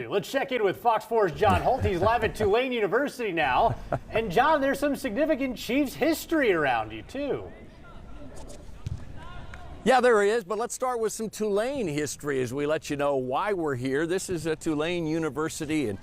Let's check in with Fox 4's John Holt. He's live at Tulane University now. And John, there's some significant Chiefs history around you, too. Yeah, there is, but let's start with some Tulane history as we let you know why we're here. This is Tulane University in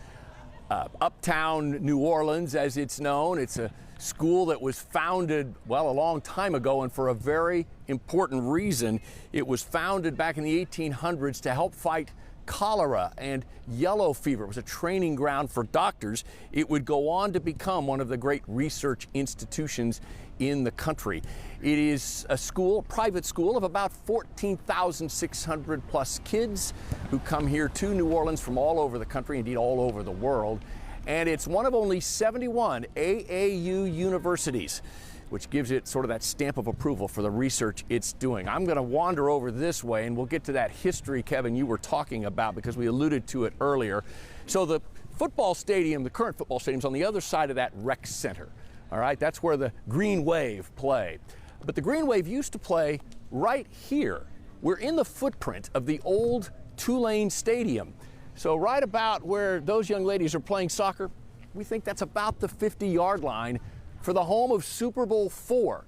uptown New Orleans, as it's known. It's a school that was founded, well, a long time ago, and for a very important reason. It was founded back in the 1800s to help fight cholera and yellow fever. It was a training ground for doctors. It would go on to become one of the great research institutions in the country. It is a school, a private school of about 14,600 plus kids who come here to New Orleans from all over the country, indeed all over the world. And it's one of only 71 AAU universities, which gives it sort of that stamp of approval for the research it's doing. I'm going to wander over this way, and we'll get to that history, Kevin, you were talking about, because we alluded to it earlier. So the football stadium, the current football stadium, is on the other side of that rec center. All right, that's where the Green Wave play. But the Green Wave used to play right here. We're in the footprint of the old Tulane Stadium. So right about where those young ladies are playing soccer, we think that's about the 50-yard line for the home of Super Bowl IV.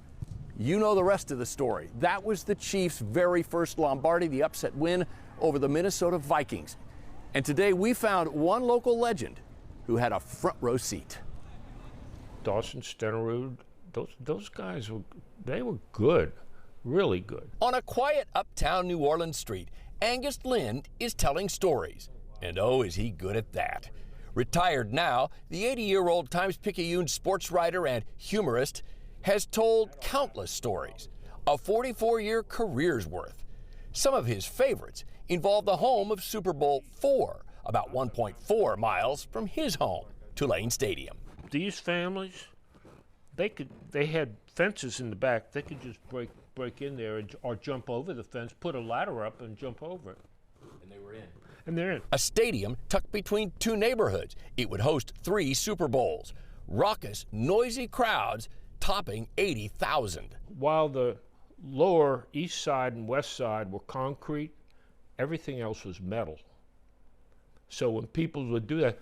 You know the rest of the story. That was the Chiefs' very first Lombardi, the upset win over the Minnesota Vikings. And today we found one local legend who had a front row seat. Dawson Stenerud, those guys they were good, really good. On a quiet uptown New Orleans street, Angus Lind is telling stories. And oh, is he good at that. Retired now, the 80-year-old Times-Picayune sports writer and humorist has told countless stories, a 44-year career's worth. Some of his favorites involve the home of Super Bowl IV, about 1.4 miles from his home, Tulane Stadium. These families, they had fences in the back. They could just break in there or jump over the fence, put a ladder up and jump over it. And they were in. And they're in. A stadium tucked between two neighborhoods. It would host 3 Super Bowls. Raucous, noisy crowds topping 80,000. While the lower east side and west side were concrete, everything else was metal. So when people would do that,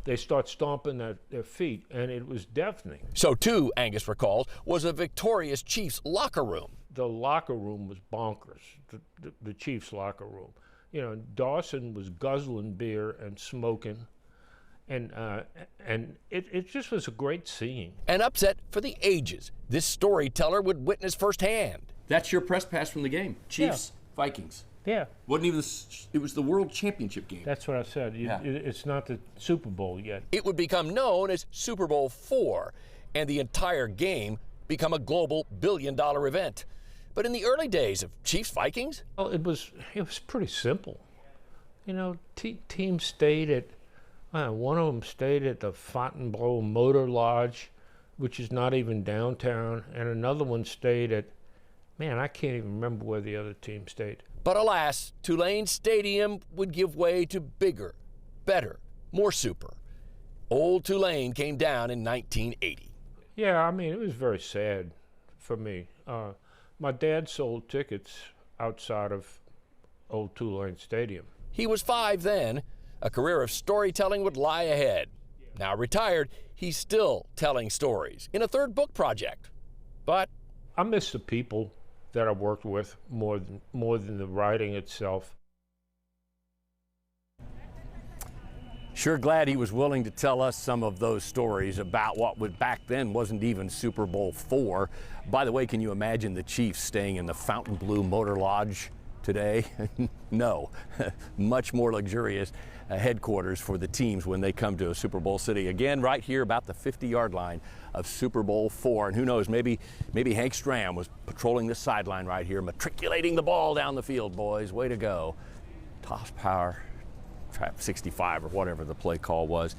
they start stomping their feet, and it was deafening. So too, Angus recalls, was a victorious Chiefs locker room. The locker room was bonkers, the Chiefs locker room. You know, Dawson was guzzling beer and smoking, and it just was a great scene. An upset for the ages. This storyteller would witness firsthand. That's your press pass from the game. Chiefs, yeah. Vikings. Yeah. Wasn't even it was the World Championship game. That's what I said. It's not the Super Bowl yet. It would become known as Super Bowl IV, and the entire game become a global billion-dollar event. But in the early days of Chiefs-Vikings? Well, it was pretty simple. You know, teams stayed at, one of them stayed at the Fontainebleau Motor Lodge, which is not even downtown, and another one stayed at, I can't even remember where the other team stayed. But alas, Tulane Stadium would give way to bigger, better, more super. Old Tulane came down in 1980. Yeah, it was very sad for me. My dad sold tickets outside of Old Tulane Stadium. He was 5 then. A career of storytelling would lie ahead. Now retired, he's still telling stories in a 3rd book project. But I miss the people that I worked with more than the writing itself. Sure glad he was willing to tell us some of those stories about what would back then wasn't even Super Bowl IV. By the way, can you imagine the Chiefs staying in the Fontainebleau Motor Lodge today? No, much more luxurious headquarters for the teams when they come to a Super Bowl city. Again, right here about the 50-yard line of Super Bowl IV. And who knows, maybe Hank Stram was patrolling the sideline right here, matriculating the ball down the field, boys. Way to go. Toss power, trap 65 or whatever the play call was.